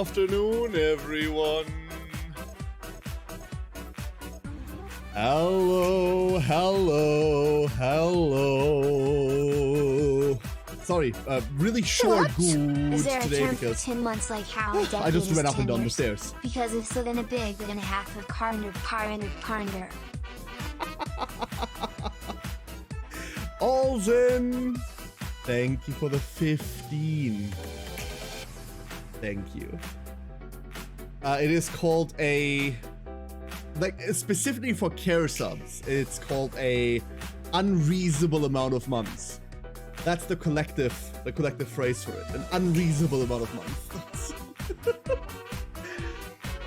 afternoon, everyone. Hello. Sorry, really short What? good Is there a today term because for 10 months like how a decade I just is went up 10 and down the years? stairs. Because if so, then a big, then a half of carnder. Alzen, thank you for the 15. Thank you. It is called a, like, specifically for care subs, it's called a unreasonable amount of months. That's the collective phrase for it. An unreasonable amount of months.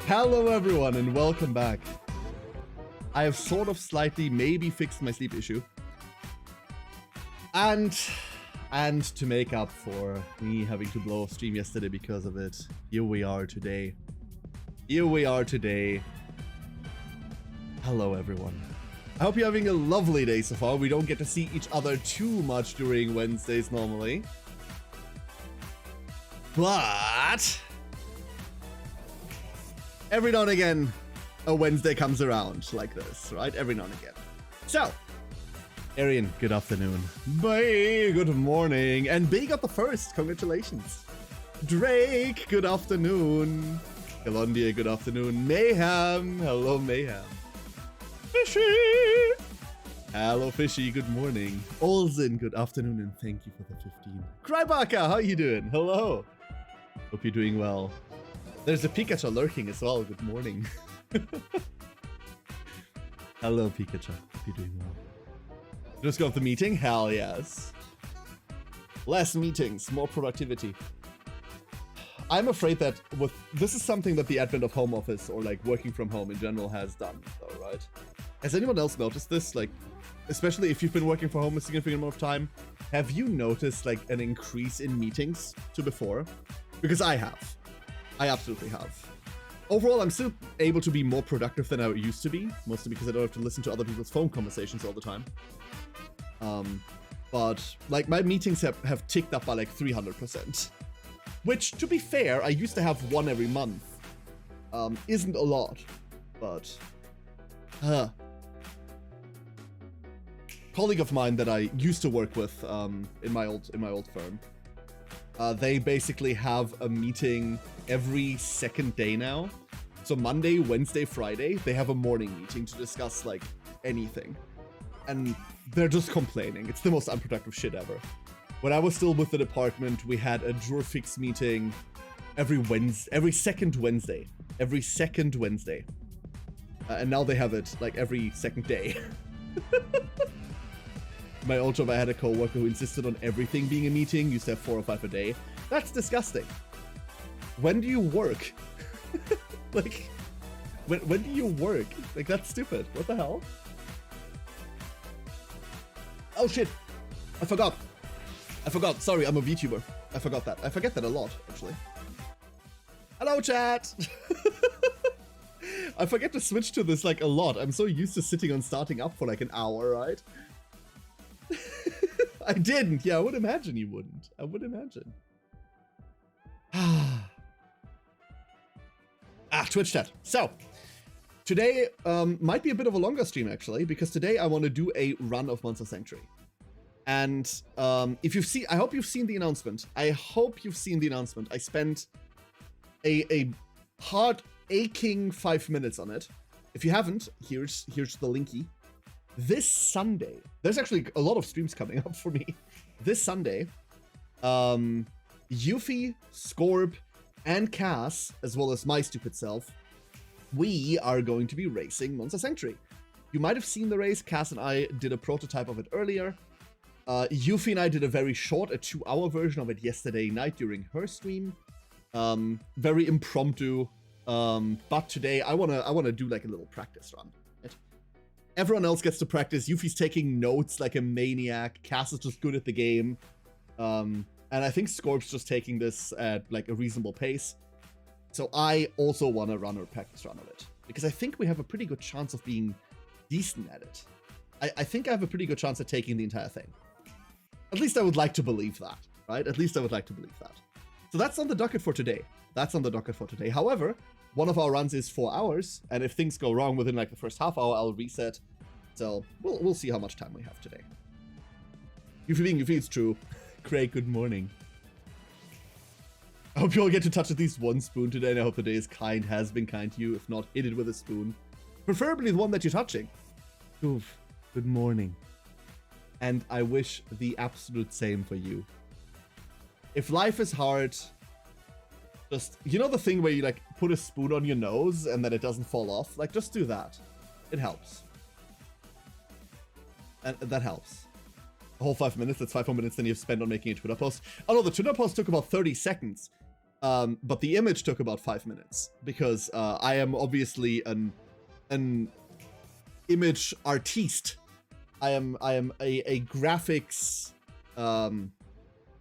Hello everyone and welcome back. I have sort of slightly maybe fixed my sleep issue. And to make up for me having to blow off stream yesterday because of it, here we are today. Hello everyone. I hope you're having a lovely day so far. We don't get to see each other too much during Wednesdays normally. But every now and again, a Wednesday comes around like this, right? Every now and again. So, Arian, good afternoon. Bay, good morning. And Bay got the first. Congratulations. Drake, good afternoon. Galondia, good afternoon. Mayhem, hello Mayhem. Fishy! Hello Fishy, good morning. Olzen, good afternoon and thank you for the 15. Krybaka, how you doing? Hello. Hope you're doing well. There's a Pikachu lurking as well, good morning. Hello Pikachu, hope you're doing well. Just got off the meeting? Hell yes. Less meetings, more productivity. I'm afraid that this is something that the advent of home office or like working from home in general has done though, right? Has anyone else noticed this? Like, especially if you've been working from home a significant amount of time, have you noticed like an increase in meetings to before? Because I have. I absolutely have. Overall, I'm still able to be more productive than I used to be, mostly because I don't have to listen to other people's phone conversations all the time. But like my meetings have ticked up by like 300%. Which, to be fair, I used to have one every month. Isn't a lot, but colleague of mine that I used to work with in my old firm, they basically have a meeting every second day now. So Monday, Wednesday, Friday, they have a morning meeting to discuss like anything, and they're just complaining. It's the most unproductive shit ever. When I was still with the department, we had a drawer fix meeting every second Wednesday. And now they have it like every second day. My old job, I had a coworker who insisted on everything being a meeting, used to have 4 or 5 a day. That's disgusting. When do you work? Like, when do you work? Like, that's stupid. What the hell? Oh shit, I forgot. Sorry, I'm a VTuber. I forgot that. I forget that a lot, actually. Hello, chat! I forget to switch to this, like, a lot. I'm so used to sitting on starting up for, like, an hour, right? I didn't. Yeah, I would imagine you wouldn't. I would imagine. Twitch chat. So, today might be a bit of a longer stream, actually, because today I want to do a run of MonSanc. And if you've seen, I hope you've seen the announcement. I spent a hard aching 5 minutes on it. If you haven't, here's the linky. This Sunday, there's actually a lot of streams coming up for me. This Sunday, Yuffie, Scorp, and Cass, as well as my stupid self, we are going to be racing MonSanc. You might have seen the race. Cass and I did a prototype of it earlier. Yuffie and I did a very short, a 2-hour version of it yesterday night during her stream. Very impromptu. But today I wanna do like a little practice run. Right? Everyone else gets to practice. Yuffie's taking notes like a maniac. Cass is just good at the game. And I think Scorp's just taking this at like a reasonable pace. So I also wanna run a practice run of it. Because I think we have a pretty good chance of being decent at it. I think I have a pretty good chance of taking the entire thing. At least I would like to believe that, right? At least I would like to believe that. So that's on the docket for today. However, one of our runs is 4 hours, and if things go wrong within like the first half hour, I'll reset. So we'll see how much time we have today. You feel it's true. Craig, good morning. I hope you all get to touch at least one spoon today, and I hope the day has been kind to you. If not, hit it with a spoon. Preferably the one that you're touching. Oof, good morning. And I wish the absolute same for you. If life is hard, just, you know the thing where you like put a spoon on your nose and then it doesn't fall off? Like, just do that. It helps. And that helps. A whole 5 minutes, that's 5 more minutes than you've spent on making a Twitter post. Oh no, the Twitter post took about 30 seconds. But the image took about 5 minutes. Because I am obviously an image artiste. I am a graphics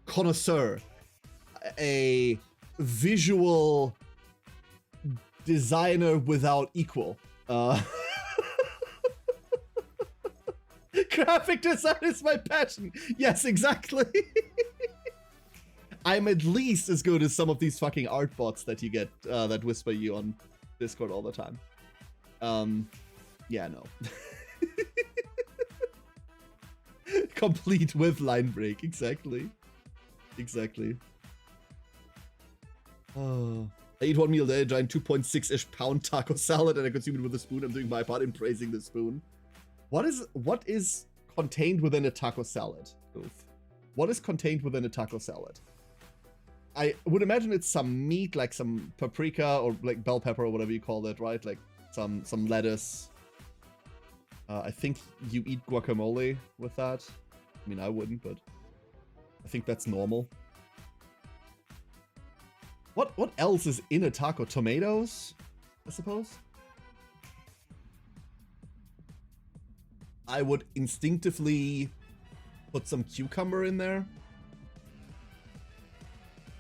connoisseur. A visual designer without equal. Graphic design is my passion. Yes, exactly. I'm at least as good as some of these fucking art bots that you get that whisper you on Discord all the time. Yeah, no. Complete with line break, exactly. Oh. I eat one meal a day, a giant 2.6-ish pound taco salad, and I consume it with a spoon. I'm doing my part in praising the spoon. What is contained within a taco salad? Oof. What is contained within a taco salad? I would imagine it's some meat, like some paprika or like bell pepper or whatever you call it, right? Like some lettuce. I think you eat guacamole with that. I mean, I wouldn't, but I think that's normal. What else is in a taco? Tomatoes, I suppose? I would instinctively put some cucumber in there.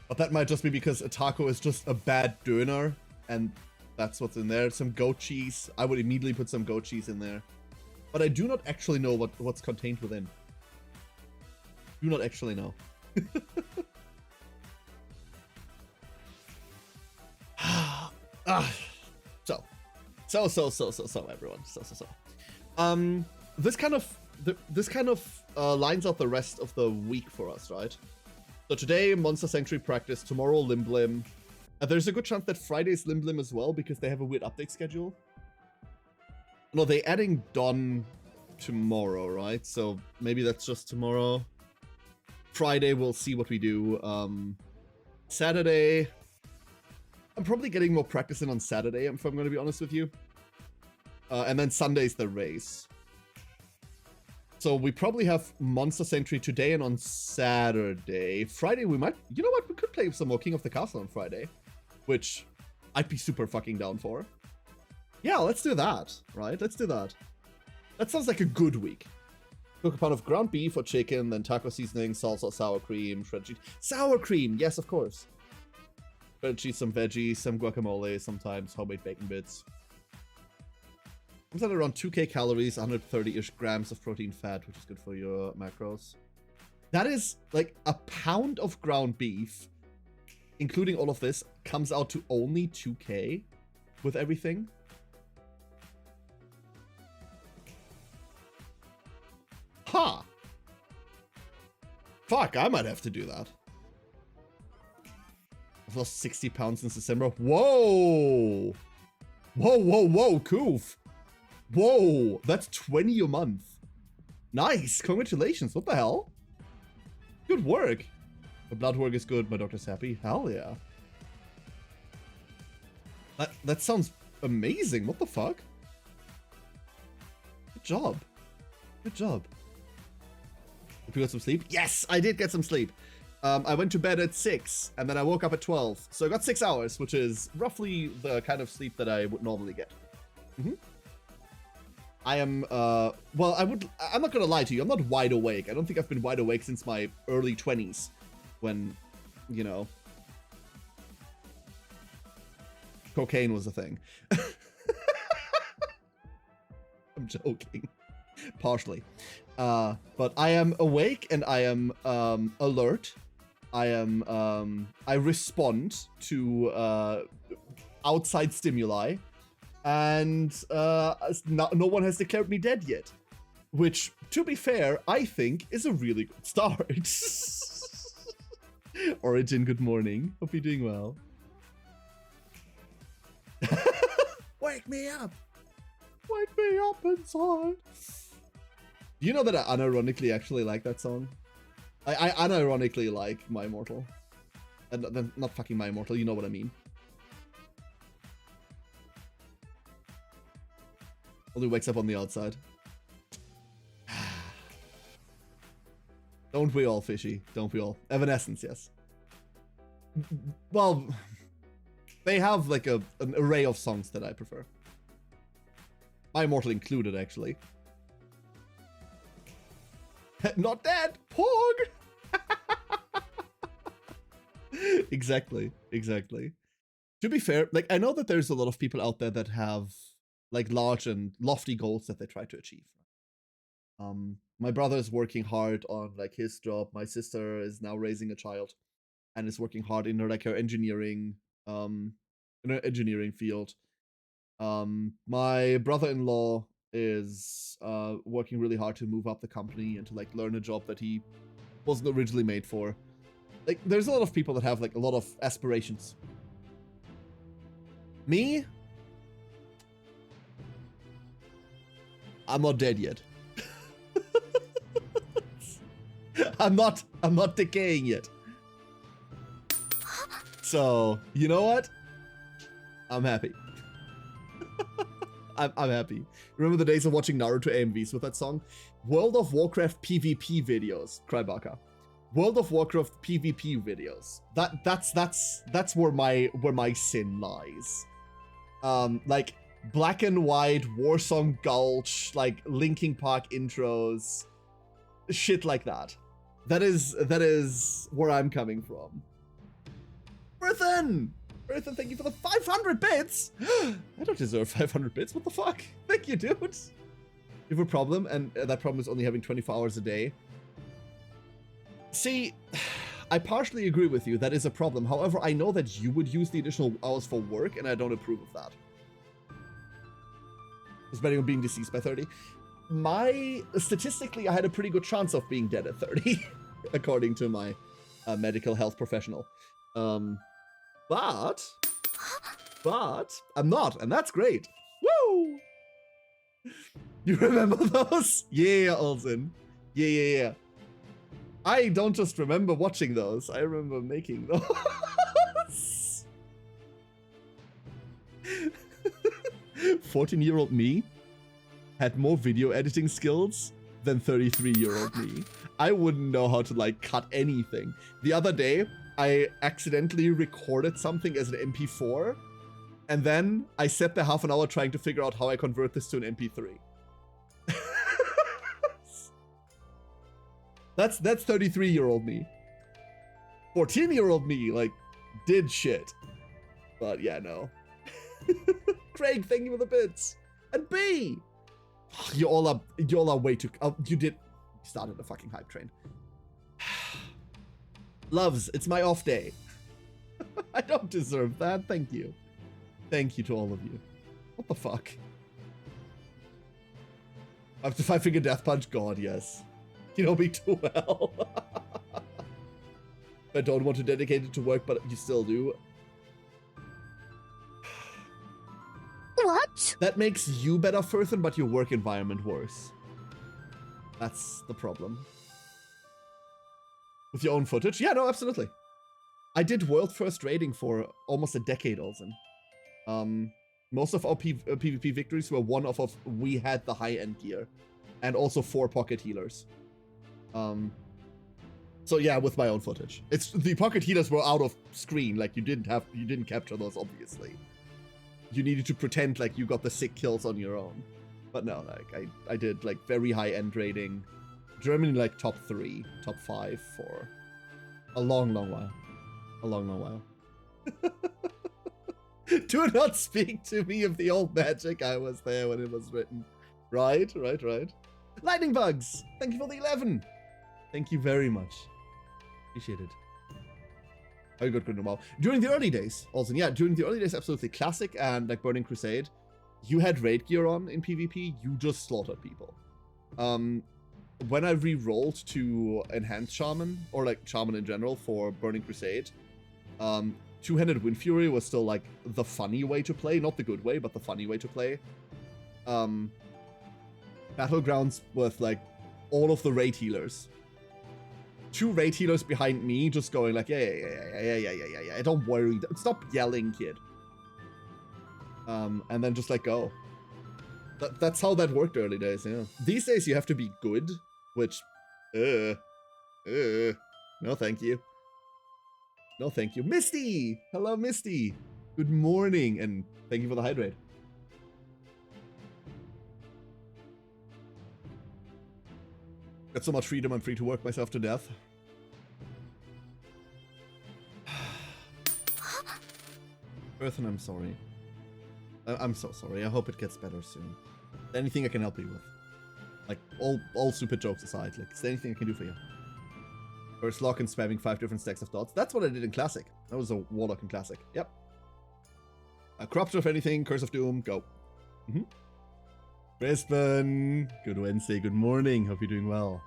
But that might just be because a taco is just a bad döner, and that's what's in there. Some goat cheese. I would immediately put some goat cheese in there. But I do not actually know what's contained within. Do not actually know. So everyone. This kind of lines out the rest of the week for us, right? So today, MonSanc Race Practice. Tomorrow, Limblim. There's a good chance that Friday's Limblim as well, because they have a weird update schedule. No, they're adding Dawn tomorrow, right? So maybe that's just tomorrow. Friday, we'll see what we do. Saturday, I'm probably getting more practice in on Saturday, if I'm going to be honest with you. And then Sunday's the race. So we probably have Monster Sentry today and on Saturday. Friday, we might... You know what? We could play some more King of the Castle on Friday. Which I'd be super fucking down for. Yeah, let's do that, right? Let's do that. That sounds like a good week. Cook a pound of ground beef or chicken, then taco seasoning, salsa, sour cream, shredded cheese. Sour cream! Yes, of course. Shredded cheese, some veggies, some guacamole, sometimes homemade bacon bits. Comes out around 2k calories, 130-ish grams of protein fat, which is good for your macros. That is like a pound of ground beef, including all of this, comes out to only 2k with everything. Huh. Fuck, I might have to do that. I've lost 60 pounds since December. Whoa! Whoa, Koof. Whoa, that's 20 a month. Nice, congratulations, what the hell? Good work. My blood work is good, my doctor's happy. Hell yeah. That sounds amazing, what the fuck? Good job. Good job. Did you get some sleep? Yes, I did get some sleep. I went to bed at 6, and then I woke up at 12. So I got 6 hours, which is roughly the kind of sleep that I would normally get. I am, well, I'm not gonna lie to you, I'm not wide awake. I don't think I've been wide awake since my early 20s, when, you know, cocaine was a thing. I'm joking. Partially. But I am awake and I am, alert. I respond to outside stimuli, and no one has declared me dead yet. Which, to be fair, I think is a really good start. Origin, good morning. Hope you're doing well. Wake me up! Wake me up inside! Do you know that I unironically actually like that song? I unironically like My Immortal. Not fucking My Immortal, you know what I mean. Only wakes up on the outside. Don't we all, Fishy? Don't we all? Evanescence, yes. Well, they have like an array of songs that I prefer. My Immortal included, actually. Not dead! Pog! Exactly, exactly. To be fair, like, I know that there's a lot of people out there that have like large and lofty goals that they try to achieve. My brother is working hard on like his job. My sister is now raising a child and is working hard in her like her engineering field. My brother-in-law is working really hard to move up the company and to like learn a job that he wasn't originally made for. Like, there's a lot of people that have like a lot of aspirations. Me? I'm not dead yet. I'm not decaying yet. So, you know what? I'm happy. I'm happy. Remember the days of watching Naruto AMVs with that song? World of Warcraft PvP videos, Krybaka. World of Warcraft PvP videos. That's where my sin lies. Like black and white Warsong Gulch, like Linkin Park intros, shit like that. That is where I'm coming from. Earthen, thank you for the 500 bits. I don't deserve 500 bits. What the fuck? Thank you, dude. You have a problem, and that problem is only having 24 hours a day. See, I partially agree with you. That is a problem. However, I know that you would use the additional hours for work, and I don't approve of that. Depending on being deceased by 30. Statistically, I had a pretty good chance of being dead at 30, according to my medical health professional. But I'm not, and that's great. Woo! You remember those? Yeah, Olsen. Yeah. I don't just remember watching those, I remember making those. 14-year-old me had more video editing skills than 33-year-old me. I wouldn't know how to like cut anything. The other day, I accidentally recorded something as an MP4, and then I sat there half an hour trying to figure out how I convert this to an MP3. That's 33-year-old me. 14-year-old me, like, did shit. But yeah, no. Craig, thank you for the bits. And B! You all are way too... you started a fucking hype train. Loves, it's my off day. I don't deserve that, thank you. Thank you to all of you. What the fuck? After 5-finger death punch? God, yes. You know me too well. I don't want to dedicate it to work, but you still do. What? That makes you better, Furthen, but your work environment worse. That's the problem. With your own footage? Yeah, no, absolutely. I did world first raiding for almost a decade, Olsen. Most of our PvP victories were one off of we had the high-end gear. And also 4 pocket healers. So yeah, with my own footage. It's the pocket healers were out of screen, like you didn't capture those, obviously. You needed to pretend like you got the sick kills on your own. But no, like I did like very high-end raiding. Germany like top 3, top 5 for a long while. A long while. Do not speak to me of the old magic. I was there when it was written. Right. Lightning Bugs, thank you for the 11. Thank you very much. Appreciate it. Very good, good, wow. During the early days, also, yeah, during the early days, absolutely. Classic and like Burning Crusade, you had raid gear on in PvP, you just slaughtered people. When I re-rolled to Enhanced Shaman, or like Shaman in general for Burning Crusade, Two-Handed Wind Fury was still like the funny way to play, not the good way, but the funny way to play. Battlegrounds with like all of the raid healers. 2 raid healers behind me just going like, yeah, don't worry, stop yelling, kid. And then just like go. That's how that worked early days, yeah. These days you have to be good, which, no thank you. No thank you. Misty! Hello, Misty! Good morning, and thank you for the hydrate. Got so much freedom, I'm free to work myself to death. Earthen, I'm sorry. I'm so sorry. I hope it gets better soon. Anything I can help you with. Like, all stupid jokes aside, like, is there anything I can do for you? First lock and spamming 5 different stacks of dots. That's what I did in Classic. That was a Warlock in Classic. Yep. Corruption of anything, Curse of Doom, go. Brisbane, good Wednesday, good morning. Hope you're doing well.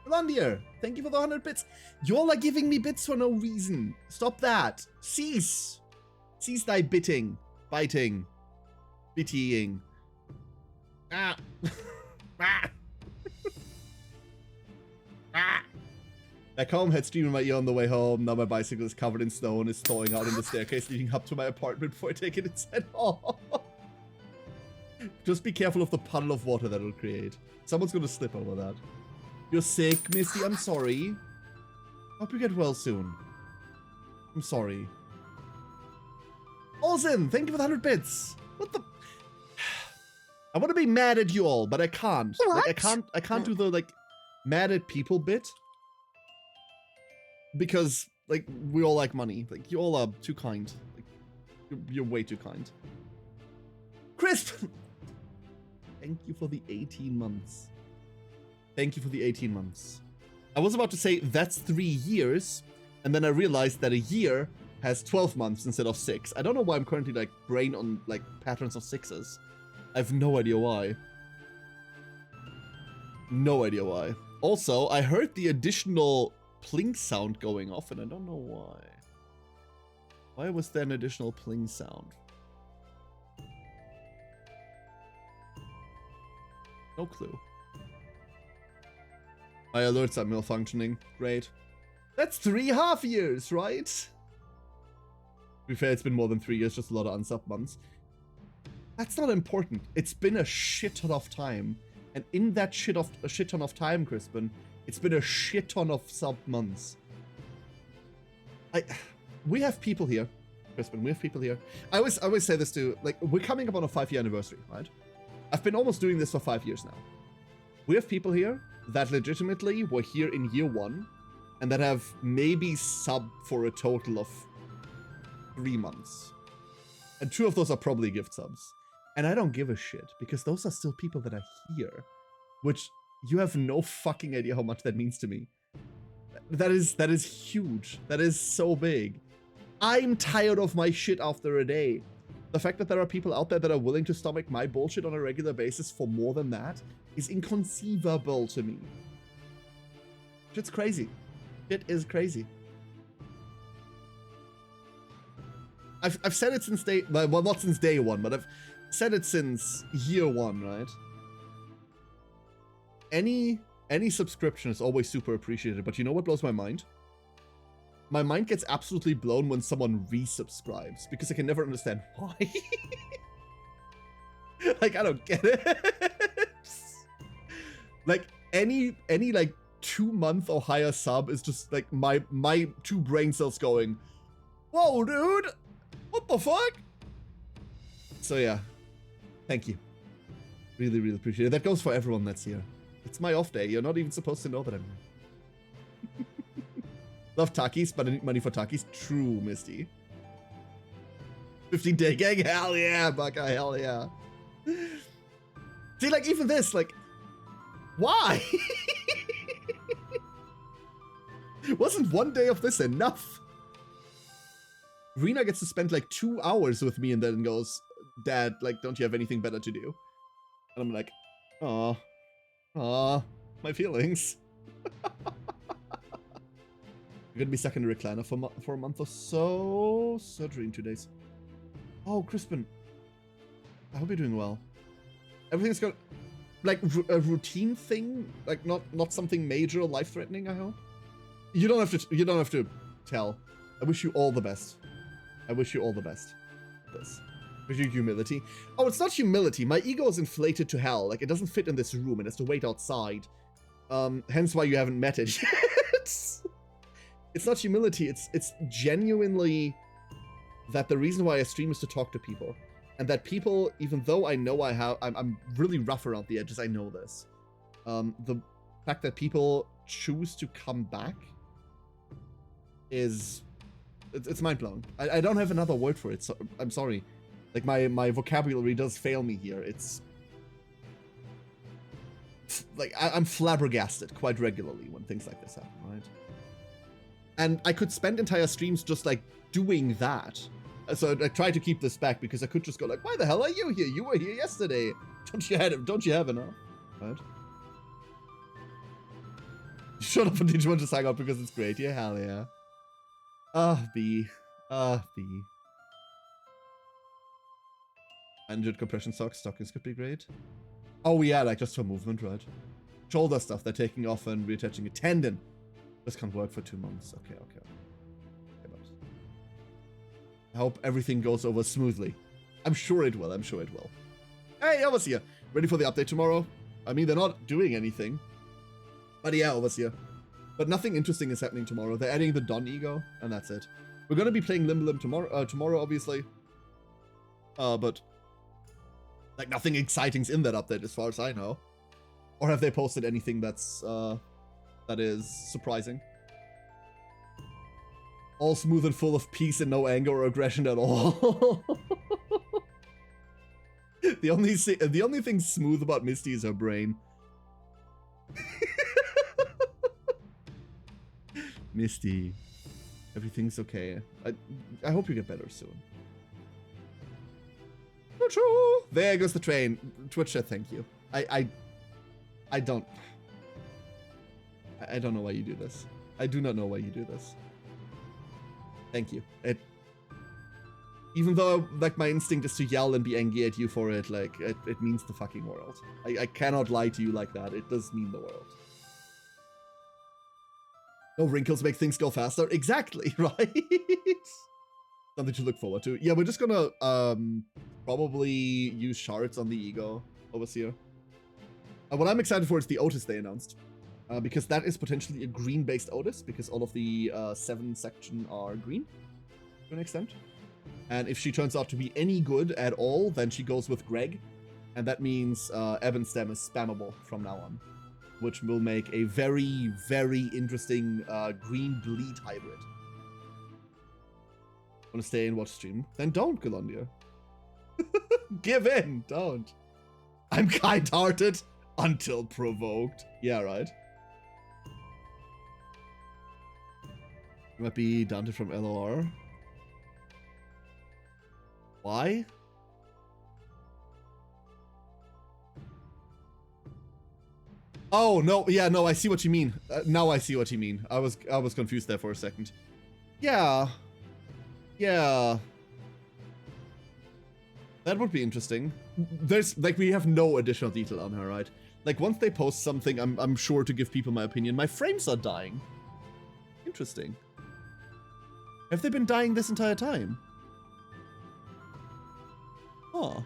Rolondier, thank you for the 100 bits. You all are giving me bits for no reason. Stop that. Cease. Cease thy biting. Biting. Bittying. Ah. Ah. Ah. Back home, had stream in my ear on the way home. Now my bicycle is covered in snow and is thawing out in the staircase leading up to my apartment before I take it inside. Oh. Just be careful of the puddle of water that it'll create. Someone's gonna slip over that. You're sick, Misty. I'm sorry. Hope you get well soon. I'm sorry. Olsen, thank you for the 100 bits. What the? I want to be mad at you all, but I can't. What? Like, I can't do the like mad at people bit because like we all like money. Like you all are too kind. Like you're way too kind. Crisp. Thank you for the 18 months. Thank you for the 18 months. I was about to say that's 3 years, and then I realized that a year has 12 months instead of 6. I don't know why I'm currently like brain on like patterns of 6s. I have no idea why. No idea why. Also, I heard the additional pling sound going off, and I don't know why. Why was there an additional pling sound? No clue. My alerts are malfunctioning. Great. That's 3.5 years, right? To be fair, it's been more than 3 years, just a lot of unsub months. That's not important. It's been a shit ton of time. And in that shit ton of time, Crispin, it's been a shit ton of sub months. We have people here. Crispin, we have people here. I always say this too, like, we're coming up on a 5-year anniversary, right? I've been almost doing this for 5 years now. We have people here that legitimately were here in year 1 and that have maybe subbed for a total of 3 months. And 2 of those are probably gift subs. And I don't give a shit because those are still people that are here, which you have no fucking idea how much that means to me. That is huge. That is so big. I'm tired of my shit after a day. The fact that there are people out there that are willing to stomach my bullshit on a regular basis for more than that is inconceivable to me. Shit's crazy. Shit is crazy. I've said it since day, well, not since day 1, but I've said it since year 1, right? Any subscription is always super appreciated, but you know what blows my mind? My mind gets absolutely blown when someone resubscribes, because I can never understand why. Like, I don't get it. Like, any like 2-month or higher sub is just like my 2 brain cells going, whoa, dude, what the fuck? So yeah, thank you. Really, really appreciate it. That goes for everyone that's here. It's my off day. You're not even supposed to know that I'm here. Love Takis, but I need money for Takis. True, Misty. 15-day gang, hell yeah, Buckeye, hell yeah. See, like, even this, like, why? Wasn't 1 day of this enough? Rena gets to spend like 2 hours with me and then goes, Dad, like, don't you have anything better to do? And I'm like, aw, my feelings. You're gonna be stuck in a recliner for a month or so. Surgery in 2 days. Oh, Crispin. I hope you're doing well. Everything's got like a routine thing, like not something major or life-threatening. I hope. You don't have to tell. I wish you all the best. I wish you all the best. This. With your humility. Oh, it's not humility. My ego is inflated to hell. Like, it doesn't fit in this room. It has to wait outside. Hence why you haven't met it yet. It's not humility. It's genuinely that the reason why I stream is to talk to people. And that people, even though I know I'm really rough around the edges, I know this. The fact that people choose to come back is... It's mind-blowing. I don't have another word for it, so I'm sorry. Like, my vocabulary does fail me here. It's... Like, I'm flabbergasted quite regularly when things like this happen, right? And I could spend entire streams just, like, doing that. So I try to keep this back because I could just go like, why the hell are you here? You were here yesterday. Don't you have enough? Right? Shut up and did you want to sign up because it's great? Yeah, hell yeah. B. B. 100 compression socks. Stockings could be great. Oh yeah, like just for movement, right? Shoulder stuff. They're taking off and reattaching a tendon. This can't work for 2 months. Okay. I hope everything goes over smoothly. I'm sure it will. Hey, Overseer. Ready for the update tomorrow? I mean, they're not doing anything. But yeah, Overseer. But nothing interesting is happening tomorrow. They're adding the Don ego, and that's it. We're going to be playing Limb tomorrow, obviously. But like nothing exciting's in that update as far as I know. Or have they posted anything that's that is surprising? All smooth and full of peace and no anger or aggression at all. The only thing smooth about Misty is her brain. Misty, everything's okay. I hope you get better soon. True. There goes the train. Twitch chat, thank you. I don't know why you do this. I do not know why you do this. Thank you. Even though, like, my instinct is to yell and be angry at you for it, like, it means the fucking world. I cannot lie to you like that. It does mean the world. No wrinkles make things go faster. Exactly, right? Something to look forward to. Yeah, we're just gonna, probably use shards on the ego, Overseer. What I'm excited for is the Otis they announced. Because that is potentially a green-based Otis, because all of the 7 section are green, to an extent. And if she turns out to be any good at all, then she goes with Greg, and that means Evan's stem is spammable from now on, which will make a very, very interesting green bleed hybrid. Want to stay and watch stream? Then don't, Galondia. Give in, don't. I'm kind-hearted until provoked. Yeah, right. Might be Dante from LOR. Why? Oh, no. Yeah, no, I see what you mean. Now I see what you mean. I was confused there for a second. Yeah. Yeah. That would be interesting. There's, like, we have no additional detail on her, right? Like, once they post something, I'm sure to give people my opinion. My frames are dying. Interesting. Have they been dying this entire time? Huh.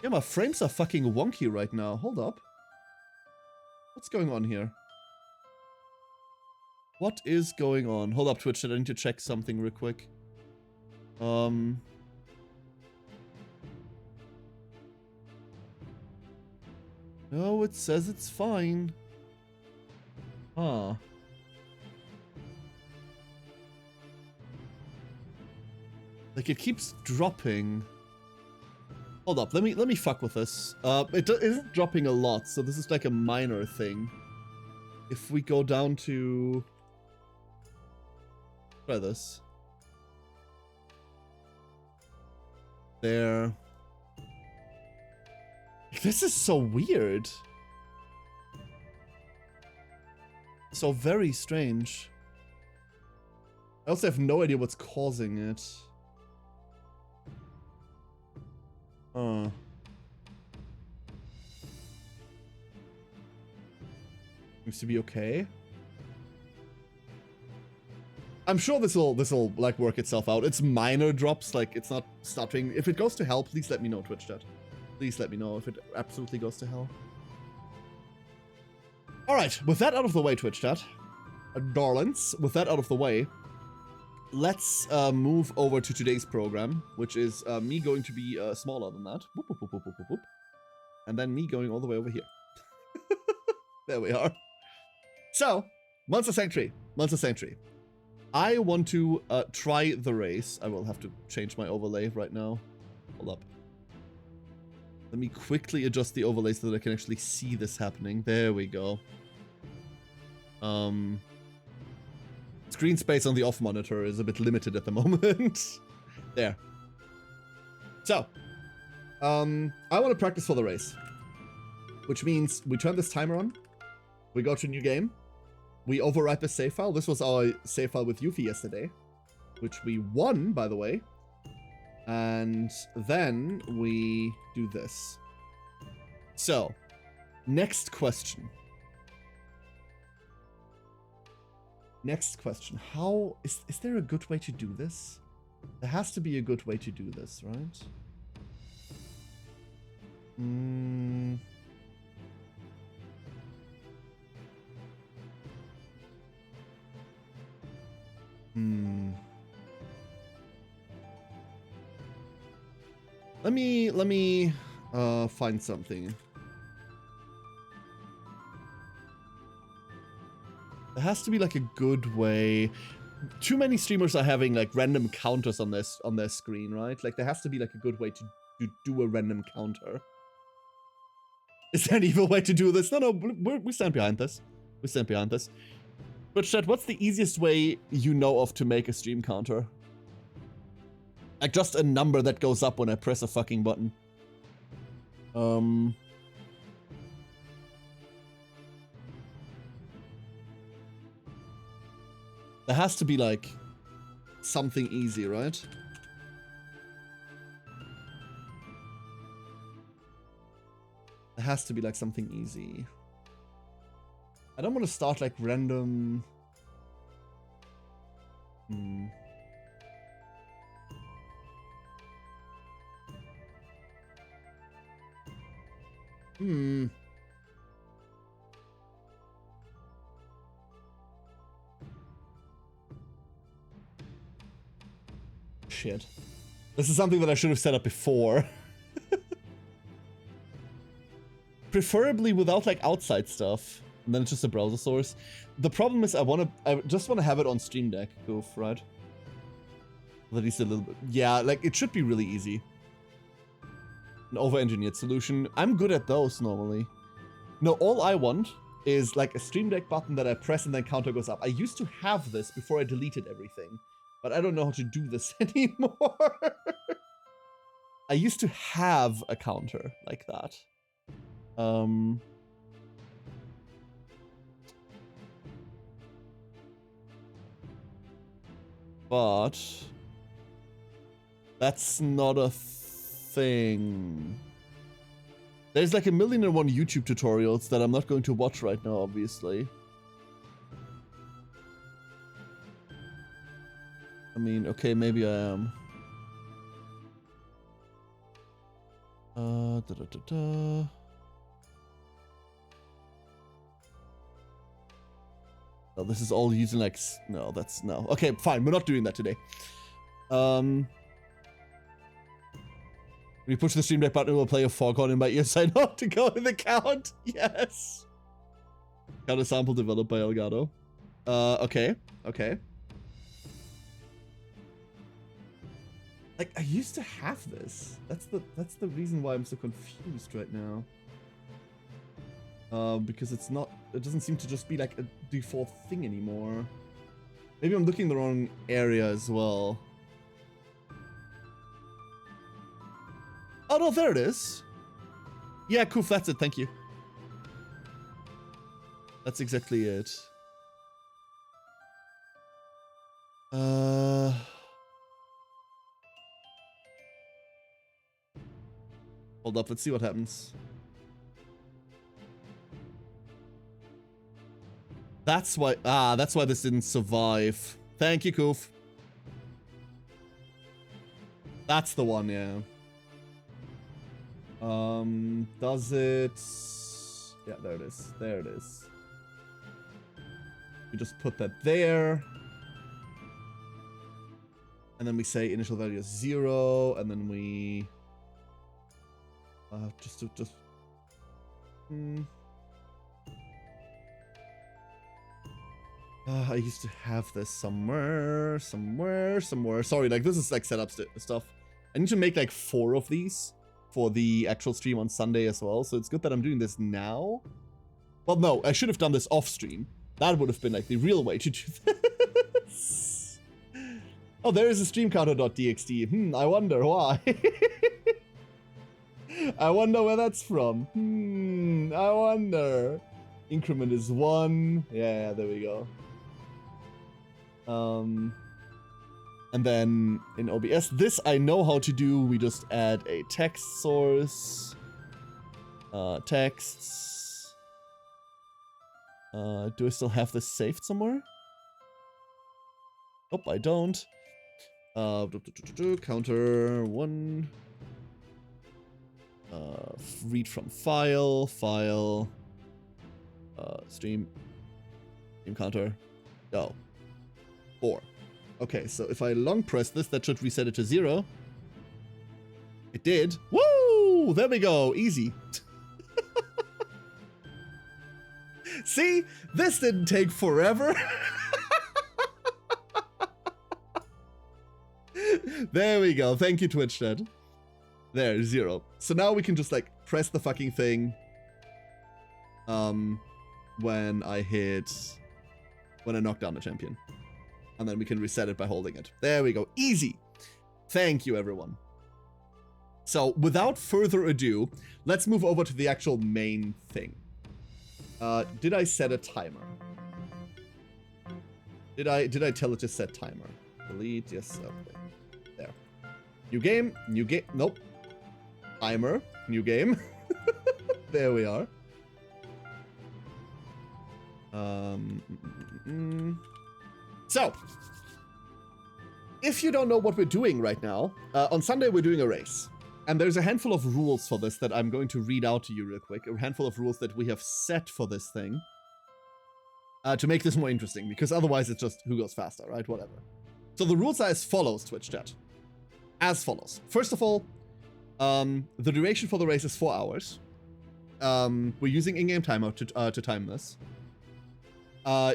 Yeah, my frames are fucking wonky right now. Hold up. What's going on here? What is going on? Hold up, Twitch. I need to check something real quick. No, it says it's fine. Huh. Like, it keeps dropping. Hold up, let me fuck with this. It isn't dropping a lot, so this is like a minor thing. If we go down to... Try this. there. This is so weird. So very strange. I also have no idea what's causing it. Seems to be okay. I'm sure this will like work itself out. It's minor drops, like it's not stuttering. If it goes to hell, please let me know, Twitch chat. Please let me know if it absolutely goes to hell. All right, with that out of the way, Twitch chat, darlings, with that out of the way, let's move over to today's program, which is me going to be smaller than that. Whoop, whoop, whoop, whoop, whoop, whoop. And then me going all the way over here. There we are. So, MonSanc Tree. I want to try the race. I will have to change my overlay right now. Hold up. Let me quickly adjust the overlay so that I can actually see this happening. There we go. Screen space on the off monitor is a bit limited at the moment. There. So, I want to practice for the race. Which means we turn this timer on. We go to a new game. We overwrite the save file. This was our save file with Yuffie yesterday, which we won, by the way. And then we do this. So, next question. How is there a good way to do this? There has to be a good way to do this, right? Let me find something. There has to be like a good way. Too many streamers are having like random counters on their screen, right? Like there has to be like a good way to do a random counter. Is there an evil way to do this? No, we stand behind this. We stand behind this. But chat, what's the easiest way you know of to make a stream counter? Like just a number that goes up when I press a fucking button. There has to be like something easy, right? There has to be like something easy. I don't want to start like random. Shit. This is something that I should have set up before. Preferably without like outside stuff. And then it's just a browser source. The problem is I just want to have it on Stream Deck, goof, right? At least a little bit. Yeah, like it should be really easy. An over-engineered solution. I'm good at those normally. No, all I want is like a Stream Deck button that I press and then counter goes up. I used to have this before I deleted everything, but I don't know how to do this anymore. I used to have a counter like that. But that's not a thing. There's like 1,000,001 YouTube tutorials that I'm not going to watch right now, obviously. I mean, okay, maybe I am. Oh, this is all using like, no, that's no. Okay, fine, we're not doing that today. We push the Stream Deck button, we'll play a foghorn in my ear, sign off to go in the count. Yes. Got a sample developed by Elgato. Okay. Like, I used to have this. That's the reason why I'm so confused right now. Because it doesn't seem to just be like a default thing anymore. Maybe I'm looking in the wrong area as well. Oh, no, there it is. Yeah, Koof, that's it. Thank you. That's exactly it. Hold up, let's see what happens. That's why this didn't survive. Thank you, Koof. That's the one, yeah. Does it... Yeah, there it is. There it is. We just put that there. And then we say initial value is 0, and then we... I used to have this somewhere. Sorry, like, this is, like, setup stuff. I need to make, like, 4 of these for the actual stream on Sunday as well, so it's good that I'm doing this now. Well, no, I should have done this off-stream. That would have been, like, the real way to do this. Oh, there is a streamcounter.txt. I wonder why. I wonder where that's from. I wonder. Increment is 1. Yeah, there we go. And then in OBS, this I know how to do. We just add a text source. Texts. Do I still have this saved somewhere? Nope, I don't. Counter 1. Read from file. Stream counter. Oh. 4. Okay, so if I long press this, that should reset it to 0. It did. Woo! There we go. Easy. See? This didn't take forever. There we go. Thank you, Twitch chat. There, 0. So now we can just, like, press the fucking thing. When I knock down the champion. And then we can reset it by holding it. There we go. Easy. Thank you, everyone. So, without further ado, let's move over to the actual main thing. Did I set a timer? Did I tell it to set timer? Delete, yes, okay. There. New game, nope. Timer, new game. There we are. So, if you don't know what we're doing right now, on Sunday we're doing a race. And there's a handful of rules for this that I'm going to read out to you real quick. A handful of rules that we have set for this thing. To make this more interesting, because otherwise it's just who goes faster, right? Whatever. So the rules are as follows, Twitch chat. As follows. First of all, the duration for the race is 4 hours. We're using in-game timer to time this.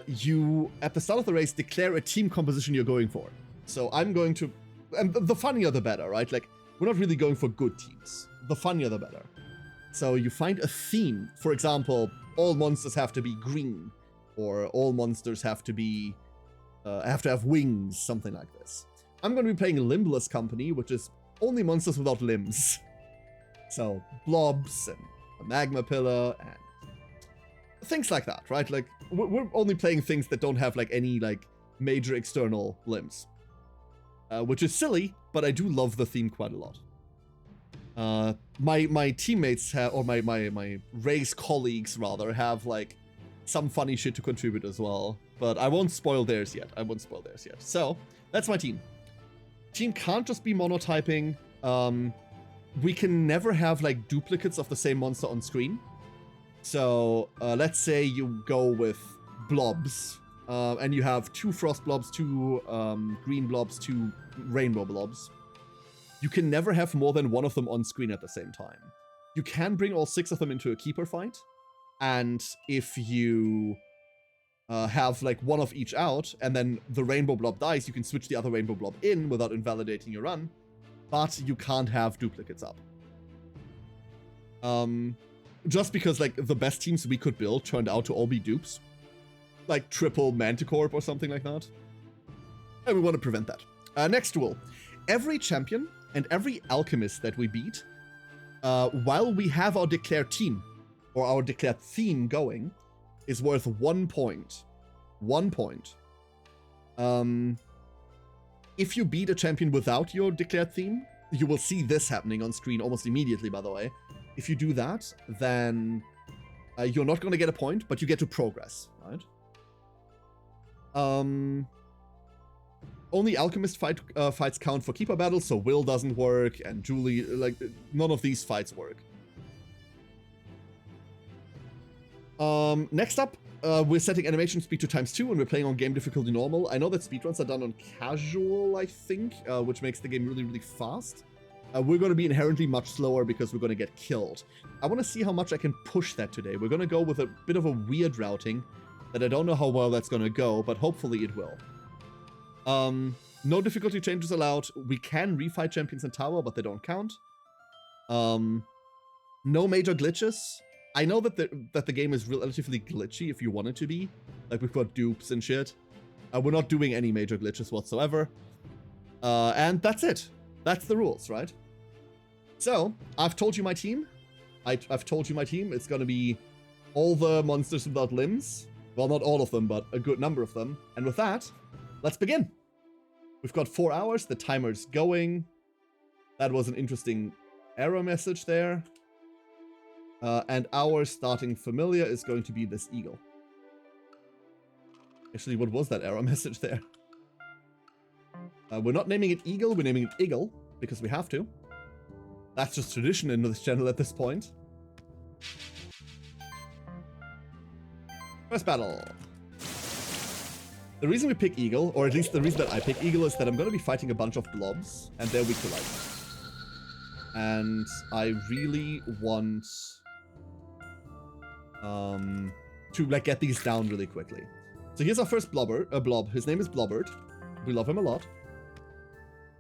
You, at the start of the race, declare a team composition you're going for. So I'm going to... And the funnier the better, right? Like, we're not really going for good teams. The funnier the better. So you find a theme. For example, all monsters have to be green. Or all monsters have to be... have to have wings, something like this. I'm going to be playing Limbless Company, which is only monsters without limbs. So, blobs and a magma pillar and things like that, right? Like, we're only playing things that don't have, like, any, like, major external limbs. Which is silly, but I do love the theme quite a lot. My teammates have, or my race colleagues, rather, have, like, some funny shit to contribute as well. But I won't spoil theirs yet. So, that's my team. Team can't just be monotyping. We can never have, like, duplicates of the same monster on screen. So, let's say you go with blobs, and you have 2 frost blobs, 2 green blobs, 2 rainbow blobs. You can never have more than 1 of them on screen at the same time. You can bring all 6 of them into a keeper fight, and if you have, like, 1 of each out, and then the rainbow blob dies, you can switch the other rainbow blob in without invalidating your run, but you can't have duplicates up. Just because, like, the best teams we could build turned out to all be dupes. Like triple Manticore or something like that. And we want to prevent that. Next rule. Every champion and every alchemist that we beat while we have our declared team, or our declared theme going, is worth 1 point. 1 point. If you beat a champion without your declared theme, you will see this happening on screen almost immediately, by the way. If you do that, then you're not going to get a point, but you get to progress, right? Only Alchemist fights count for keeper battles, so Will doesn't work, and Julie, like, none of these fights work. Next up, we're setting animation speed to ×2, and we're playing on game difficulty normal. I know that speedruns are done on casual, I think, which makes the game really, really fast. We're going to be inherently much slower because we're going to get killed. I want to see how much I can push that today. We're going to go with a bit of a weird routing that I don't know how well that's going to go, but hopefully it will. No difficulty changes allowed. We can refight champions in tower, but they don't count. No major glitches. I know that the game is relatively glitchy if you want it to be. Like, we've got dupes and shit. We're not doing any major glitches whatsoever. And that's it. That's the rules, right? So, I've told you my team. I've told you my team. It's going to be all the monsters without limbs. Well, not all of them, but a good number of them. And with that, let's begin. We've got 4 hours. The timer's going. That was an interesting error message there. And our starting familiar is going to be this eagle. Actually, what was that error message there? We're not naming it Eagle, we're naming it Eagle, because we have to. That's just tradition in this channel at this point. First battle. The reason we pick Eagle, or at least the reason that I pick Eagle, is that I'm going to be fighting a bunch of blobs, and they're weak to light. And I really want to like get these down really quickly. So here's our first blob. His name is Blobbert. We love him a lot.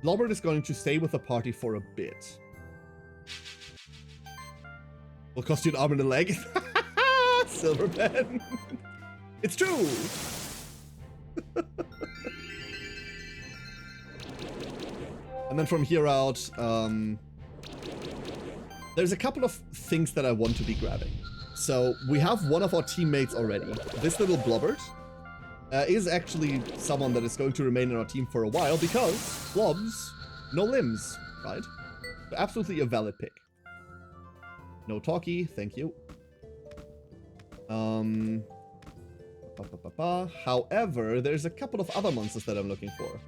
Blobbert is going to stay with the party for a bit. Will cost you an arm and a leg. Silver pen. It's true. And then from here out, there's a couple of things that I want to be grabbing. So we have one of our teammates already. This little Blobbert is actually someone that is going to remain in our team for a while because blobs, no limbs, right? So absolutely a valid pick. No talkie, thank you. However, there's a couple of other monsters that I'm looking for.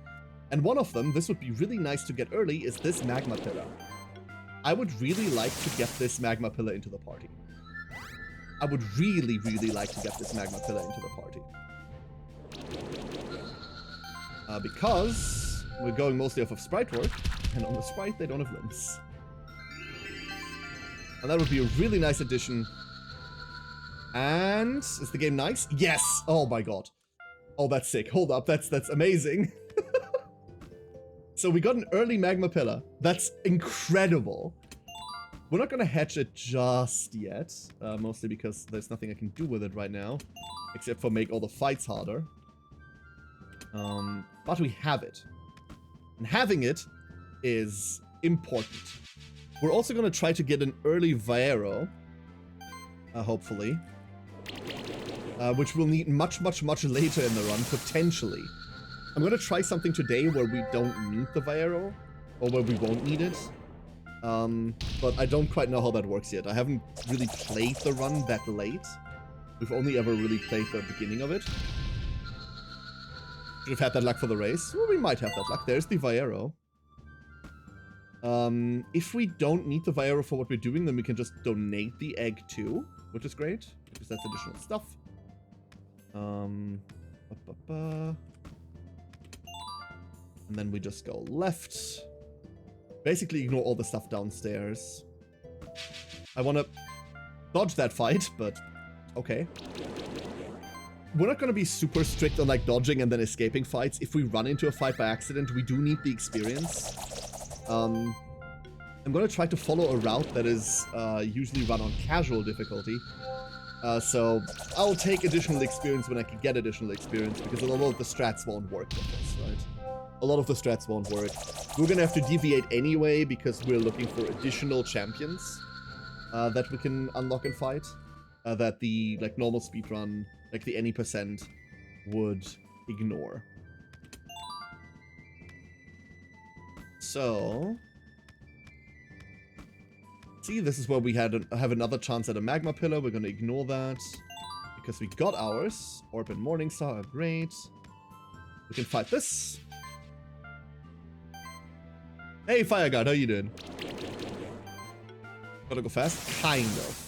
And one of them, this would be really nice to get early, is this magma pillar. I would really like to get this magma pillar into the party. I would really, really like to get this magma pillar into the party. Because we're going mostly off of sprite work, and on the sprite they don't have limbs. And that would be a really nice addition. And is the game nice? Yes! Oh my god. Oh, that's sick. Hold up, that's amazing. So we got an early magma pillar. That's incredible. We're not gonna hatch it just yet, mostly because there's nothing I can do with it right now, except for make all the fights harder. But we have it. And having it is important. We're also going to try to get an early Viero, hopefully. Which we'll need much, much, much later in the run, potentially. I'm going to try something today where we don't need the Viero, or where we won't need it. But I don't quite know how that works yet. I haven't really played the run that late. We've only ever really played the beginning of it. Should have had that luck for the race. Well, we might have that luck. There's the Viero. If we don't need the Viero for what we're doing, then we can just donate the egg too, which is great, because that's additional stuff. And then we just go left. Basically ignore all the stuff downstairs. I want to dodge that fight, but okay. We're not going to be super strict on like dodging and then escaping fights. If we run into a fight by accident, we do need the experience. I'm going to try to follow a route that is usually run on casual difficulty. So I'll take additional experience when I can get additional experience, because a lot of the strats won't work with this, right? a lot of the strats won't work. We're gonna have to deviate anyway because we're looking for additional champions that we can unlock and fight. That the like normal speedrun, like the any percent, would ignore. So, see, this is where we have another chance at a magma pillar. We're gonna ignore that because we got ours. Orb and Morningstar are great. We can fight this. Hey, Fireguard, how you doing? Gotta go fast? Kind of.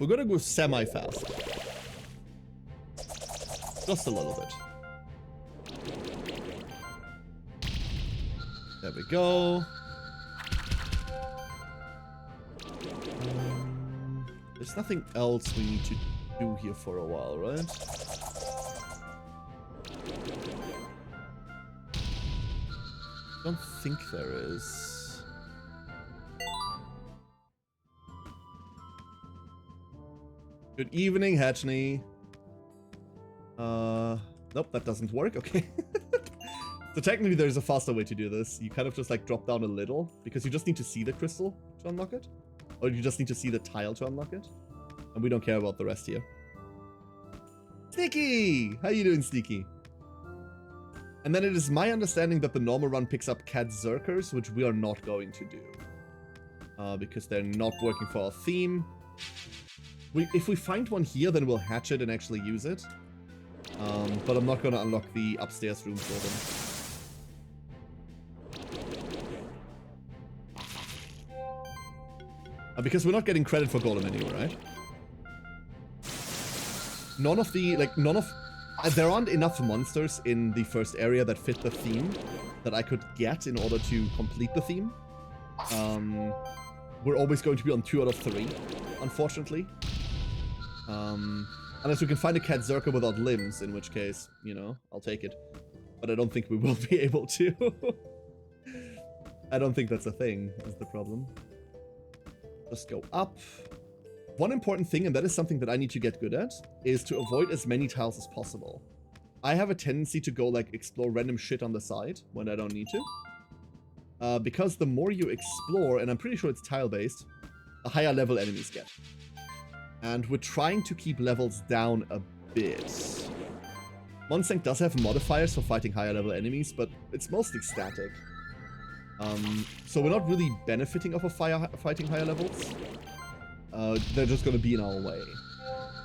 We're gonna go semi-fast. Just a little bit. There we go. There's nothing else we need to do here for a while, right? Don't think there is. Good evening, Hatchney. Nope, that doesn't work. Okay. So technically there's a faster way to do this. You kind of just like drop down a little because you just need to see the crystal to unlock it. Or you just need to see the tile to unlock it. And we don't care about the rest here. Sneaky! How you doing, Sneaky? And then it is my understanding that the normal run picks up Cat Zerkers, which we are not going to do. Because they're not working for our theme. If we find one here, then we'll hatch it and actually use it. But I'm not going to unlock the upstairs room for them. Because we're not getting credit for Golem anyway, right? There aren't enough monsters in the first area that fit the theme that I could get in order to complete the theme. We're always going to be on 2 out of 3, unfortunately. Unless we can find a Cat Zerker without limbs, in which case, you know, I'll take it. But I don't think we will be able to. I don't think that's a thing, is the problem. Just go up. One important thing, and that is something that I need to get good at, is to avoid as many tiles as possible. I have a tendency to go, like, explore random shit on the side when I don't need to. Because the more you explore, and I'm pretty sure it's tile-based, the higher level enemies get. And we're trying to keep levels down a bit. MonSanc does have modifiers for fighting higher level enemies, but it's mostly static. So we're not really benefiting off of fighting higher levels. They're just going to be in our way.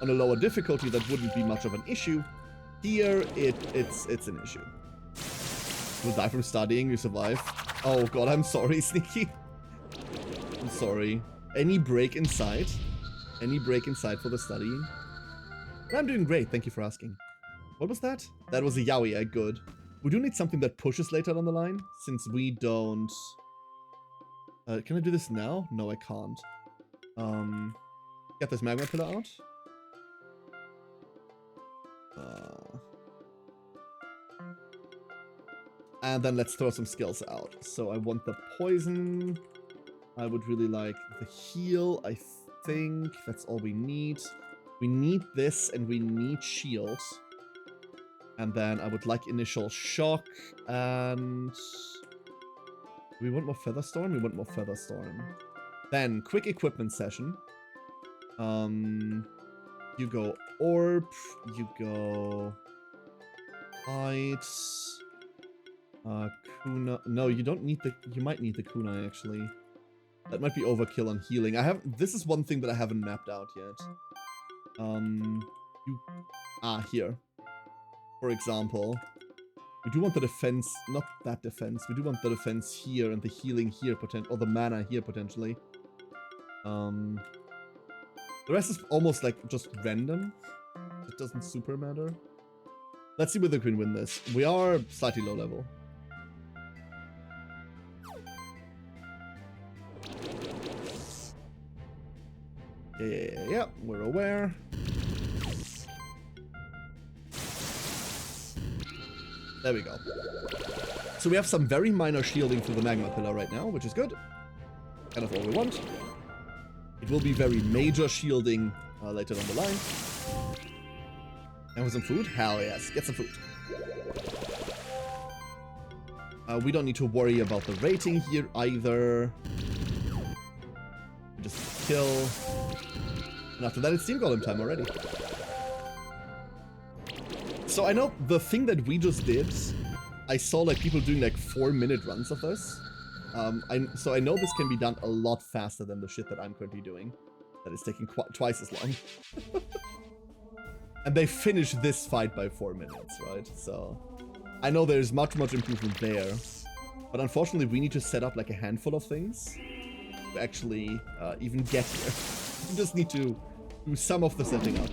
On a lower difficulty, that wouldn't be much of an issue. Here, it's an issue. You'll die from studying, you survive. Oh god, I'm sorry, Sneaky. I'm sorry. Any break inside? Any break inside for the studying? I'm doing great, thank you for asking. What was that? That was a Yowie egg, good. We do need something that pushes later down the line, since we don't... can I do this now? No, I can't. Get this magma pillar out. And then let's throw some skills out. So I want the poison. I would really like the heal, I think. That's all we need. We need this and we need shield. And then I would like initial shock and... Do we want more Feather Storm? We want more Feather Storm. Then, quick equipment session. You go Orb, you go... Heights... Kunai... No, you don't need the... You might need the Kunai, actually. That might be overkill on healing. This is one thing that I haven't mapped out yet. Here. For example, we do want the defense, not that defense, we do want the defense here and the healing here, or the mana here potentially. The rest is almost like just random. It doesn't super matter. Let's see whether we can win this. We are slightly low level. Yeah, we're aware. There we go. So we have some very minor shielding through the magma pillar right now, which is good. Kind of all we want. It will be very major shielding later down the line. And with some food? Hell yes, get some food. We don't need to worry about the rating here either. Just kill. And after that, it's Steam Golem time already. So I know the thing that we just did, I saw like people doing like 4-minute runs of this. So I know this can be done a lot faster than the shit that I'm currently doing. That is taking twice as long. And they finished this fight by 4 minutes, right? So I know there's much improvement there. But unfortunately, we need to set up like a handful of things to actually even get here. We just need to do some of the setting up.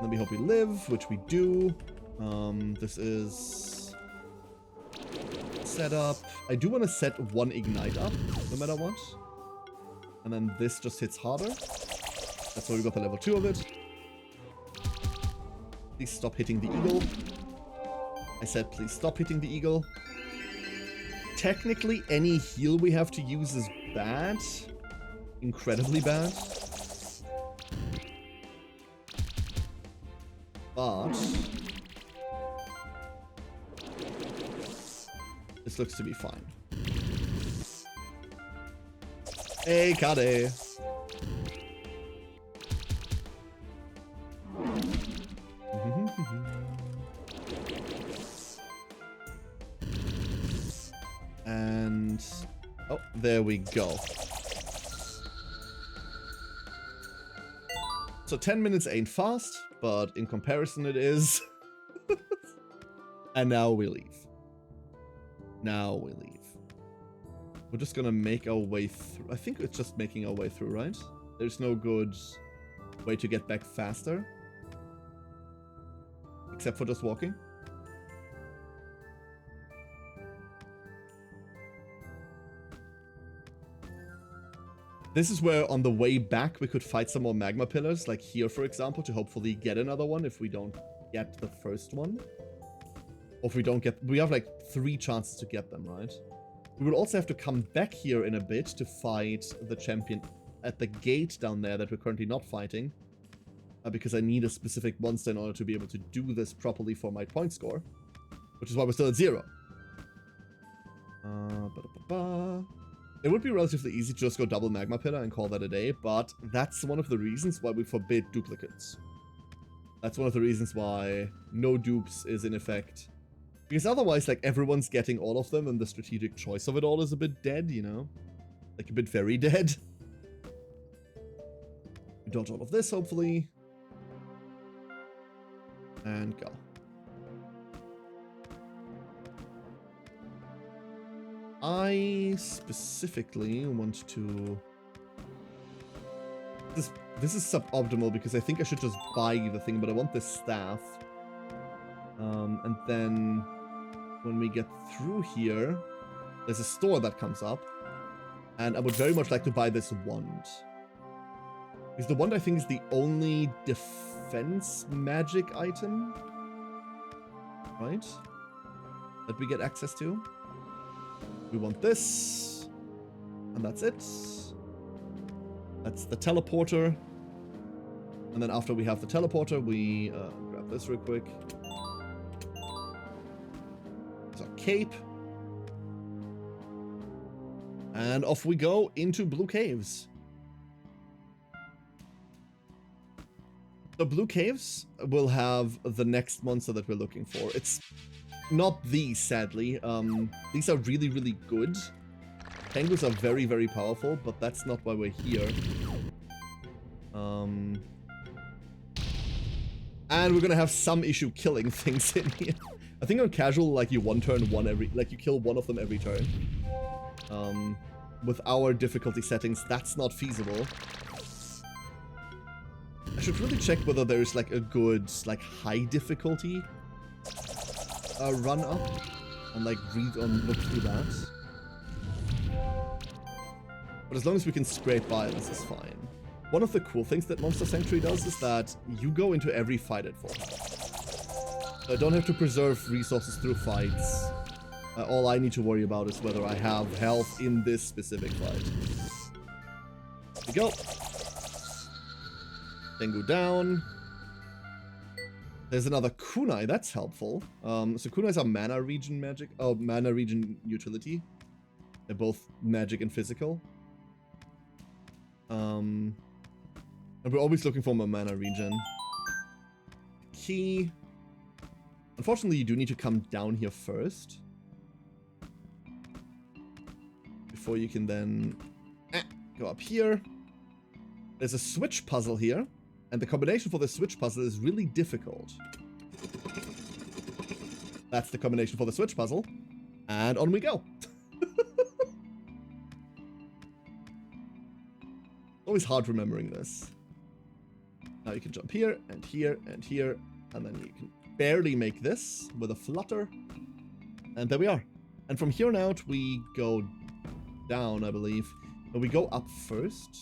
Let me hope we live, which we do. This is set up. I do want to set one ignite up, no matter what. And then this just hits harder. That's why we got the level 2 of it. Please stop hitting the eagle. I said please stop hitting the eagle. Technically, any heal we have to use is bad. Incredibly bad. But this looks to be fine. Hey, Kade. And oh, there we go. So 10 minutes ain't fast, but in comparison it is. And now we leave. Now we leave. We're just gonna make our way through. I think it's just making our way through, right? There's no good way to get back faster. Except for just walking. This is where on the way back we could fight some more magma pillars, like here for example, to hopefully get another one if we don't get the first one. Or if we don't get... We have like 3 chances to get them, right? We will also have to come back here in a bit to fight the champion at the gate down there that we're currently not fighting. Because I need a specific monster in order to be able to do this properly for my point score. Which is why we're still at 0. It would be relatively easy to just go double magma pillar and call that a day, but that's one of the reasons why we forbid duplicates. That's one of the reasons why no dupes is in effect. Because otherwise, like, everyone's getting all of them and the strategic choice of it all is a bit dead, you know? Like, a bit very dead. Dodge all of this, hopefully. And go. I specifically want to... This is suboptimal because I think I should just buy the thing, but I want this staff. And then when we get through here, there's a store that comes up. And I would very much like to buy this wand. Because the wand, I think, is the only defense magic item, right? That we get access to. We want this. And that's it. That's the teleporter. And then after we have the teleporter, we grab this real quick. There's our cape. And off we go into Blue Caves. The Blue Caves will have the next monster that we're looking for. It's not these, sadly. These are really, really good. Tengus are very, very powerful, but that's not why we're here. And we're gonna have some issue killing things in here. I think on casual, like, you you kill one of them every turn. With our difficulty settings, that's not feasible. I should really check whether there's, like, a good, like, high difficulty run up. And, like, look through that. But as long as we can scrape by, this is fine. One of the cool things that Monster Sanctuary does is that you go into every fight at full health. So I don't have to preserve resources through fights. All I need to worry about is whether I have health in this specific fight. Here we go. Then go down. There's another kunai, that's helpful. So kunais are mana regen magic. Oh, mana regen utility. They're both magic and physical. And we're always looking for more mana regen. Key. Unfortunately, you do need to come down here first. Before you can then go up here. There's a switch puzzle here. And the combination for the switch puzzle is really difficult. That's the combination for the switch puzzle. And on we go. Always hard remembering this. Now you can jump here, and here, and here. And then you can barely make this with a flutter. And there we are. And from here on out, we go down, I believe. But we go up first.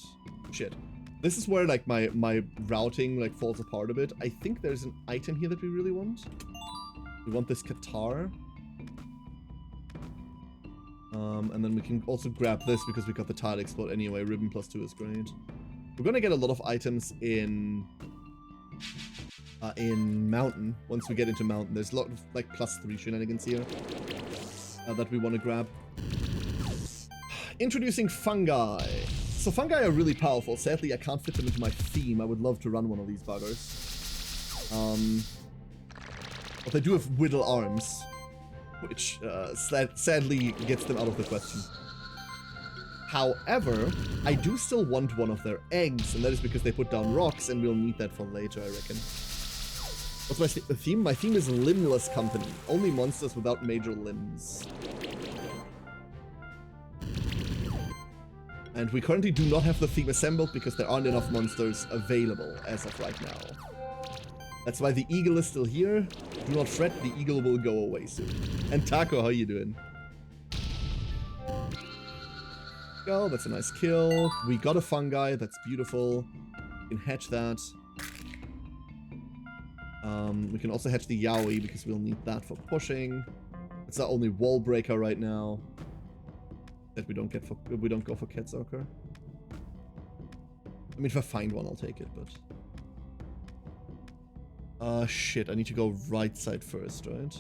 Shit. This is where, like, my routing, like, falls apart a bit. I think there's an item here that we really want. We want this guitar. And then we can also grab this because we got the tile explode anyway. Ribbon +2 is great. We're gonna get a lot of items in Mountain. Once we get into Mountain, there's a lot of, like, +3 shenanigans here that we want to grab. Introducing fungi. So fungi are really powerful. Sadly, I can't fit them into my theme. I would love to run one of these buggers. But they do have whittle arms, which sadly gets them out of the question. However, I do still want one of their eggs, and that is because they put down rocks, and we'll need that for later, I reckon. What's my theme? My theme is limbless company. Only monsters without major limbs. And we currently do not have the theme assembled because there aren't enough monsters available as of right now. That's why the eagle is still here. Do not fret, the eagle will go away soon. And Taco, how you doing? Go, that's a nice kill. We got a fungi, that's beautiful. We can hatch that. We can also hatch the yaoi because we'll need that for pushing. It's our only wall breaker right now. That we don't go for Ketzerker. I mean, if I find one, I'll take it, but... shit, I need to go right side first, right?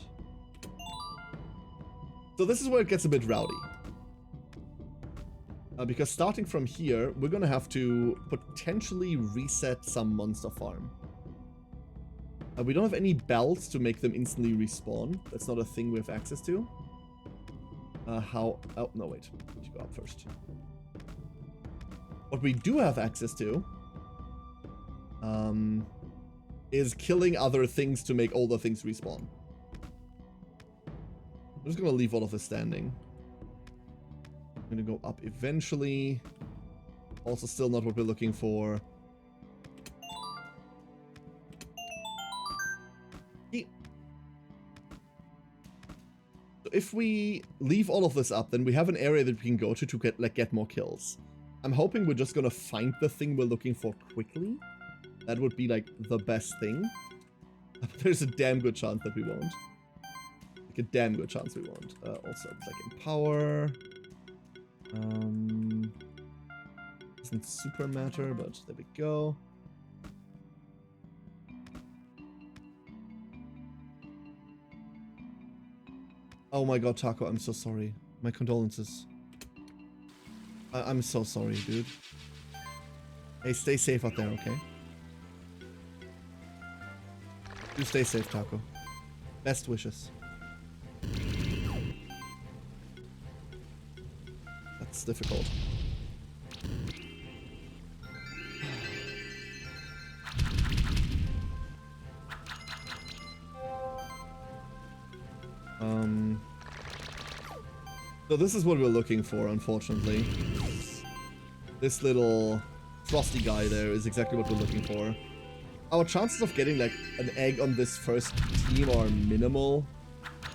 So this is where it gets a bit rowdy. Because starting from here, we're gonna have to potentially reset some monster farm. We don't have any bells to make them instantly respawn. That's not a thing we have access to. Oh, no, wait. I need to go up first. What we do have access to is killing other things to make all the things respawn. I'm just gonna leave all of this standing. I'm gonna go up eventually. Also still not what we're looking for. If we leave all of this up, then we have an area that we can go to get more kills. I'm hoping we're just gonna find the thing we're looking for quickly. That would be, like, the best thing. But there's a damn good chance that we won't. Like, a damn good chance we won't. Also, it's like Empower. Doesn't super matter, but there we go. Oh my god, Taco, I'm so sorry. My condolences. I'm so sorry, dude. Hey, stay safe out there, okay? You stay safe, Taco. Best wishes. That's difficult. So this is what we're looking for, unfortunately. This little frosty guy there is exactly what we're looking for. Our chances of getting, like, an egg on this first team are minimal.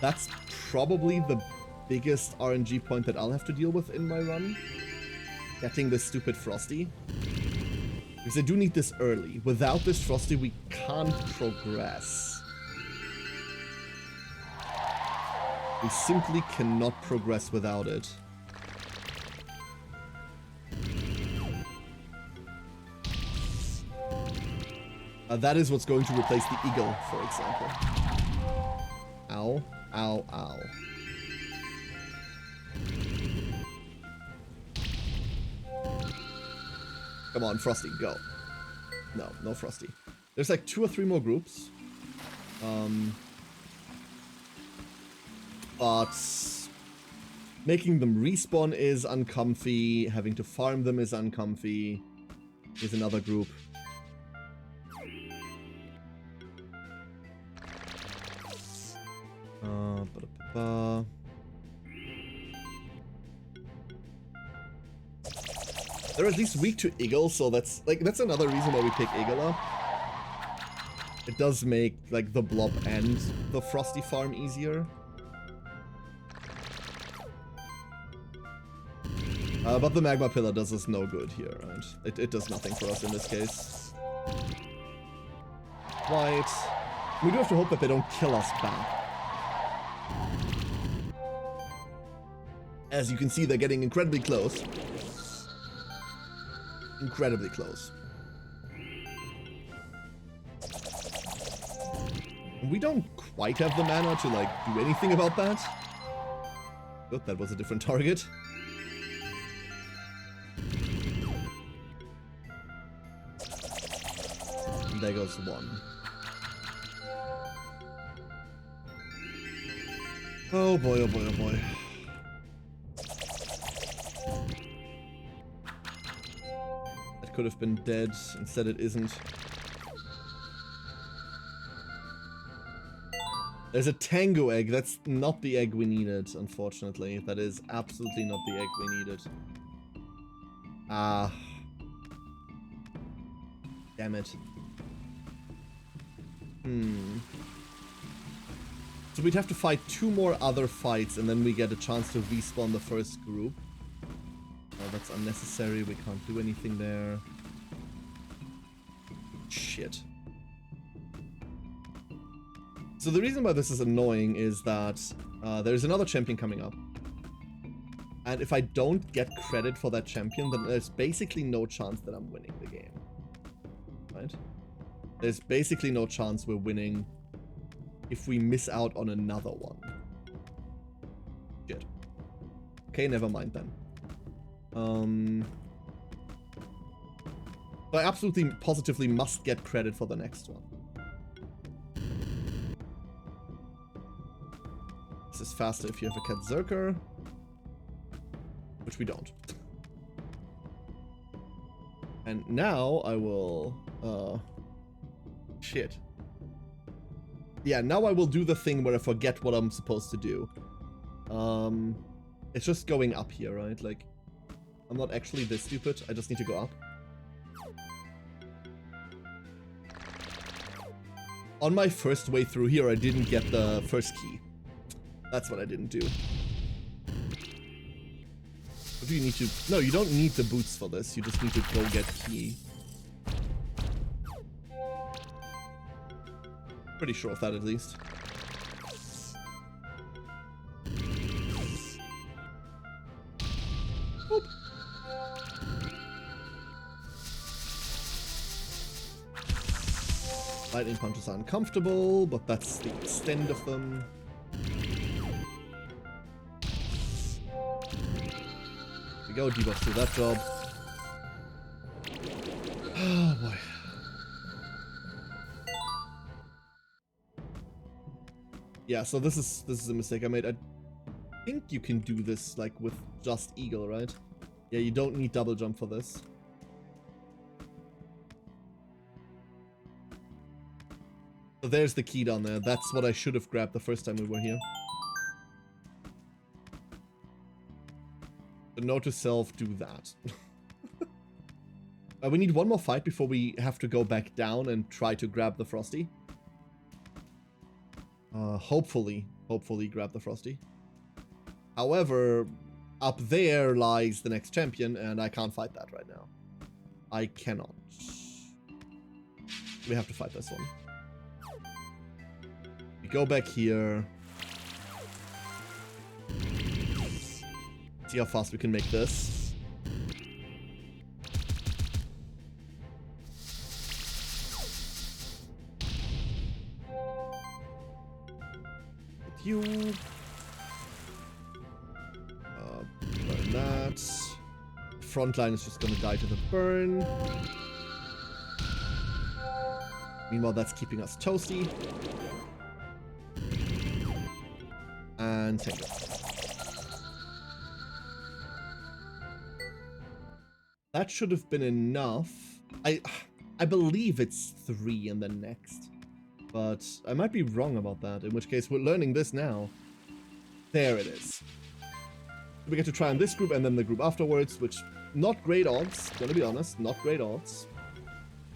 That's probably the biggest RNG point that I'll have to deal with in my run. Getting this stupid frosty. Because I do need this early. Without this frosty, we can't progress. We simply cannot progress without it. That is what's going to replace the eagle, for example. Ow, ow, ow. Come on, Frosty, go. No, no Frosty. There's like 2 or 3 more groups. But making them respawn is uncomfy. Having to farm them is uncomfy. Here's another group. Ba-da-ba-ba. They're at least weak to Eagle, so that's another reason why we pick Eagle up. It does make like the blob and the Frosty farm easier. But the magma pillar does us no good here, right? It does nothing for us in this case. Right. We do have to hope that they don't kill us back. As you can see, they're getting incredibly close. Incredibly close. We don't quite have the mana to, like, do anything about that. Oh, that was a different target. And there goes 1. Oh boy, oh boy, oh boy. That could have been dead. Instead it isn't. There's a tango egg. That's not the egg we needed, unfortunately. That is absolutely not the egg we needed. Ah. Damn it. So we'd have to fight 2 more other fights, and then we get a chance to respawn the first group. Oh, that's unnecessary. We can't do anything there. Shit. So the reason why this is annoying is that there's another champion coming up. And if I don't get credit for that champion, then there's basically no chance that I'm winning the game. Right? There's basically no chance we're winning if we miss out on another one. Shit. Okay, never mind then. So I absolutely, positively must get credit for the next one. This is faster if you have a Katzerker. Which we don't. And now I will... shit. Yeah, now I will do the thing where I forget what I'm supposed to do. It's just going up here, right? Like, I'm not actually this stupid. I just need to go up. On my first way through here, I didn't get the first key. That's what I didn't do. What do you need to... No, you don't need the boots for this. You just need to go get key. Pretty sure of that, at least. Boop. Lightning punches are uncomfortable, but that's the extent of them. Go, debuff do that job. Oh boy. Yeah, so this is a mistake I made. I think you can do this like with just Eagle, right? Yeah, you don't need double jump for this. So there's the key down there. That's what I should have grabbed the first time we were here. So note to self, do that. We need 1 more fight before we have to go back down and try to grab the Frosty. Hopefully grab the Frosty. However, up there lies the next champion, and I can't fight that right now. I cannot. We have to fight this one. We go back here. See how fast we can make this. you. Burn that. Frontline is just gonna die to the burn. Meanwhile, that's keeping us toasty. And take it. That should have been enough. I believe it's 3 and then next. But I might be wrong about that, in which case we're learning this now. There it is. We get to try on this group and then the group afterwards, which, not great odds, gonna be honest, not great odds.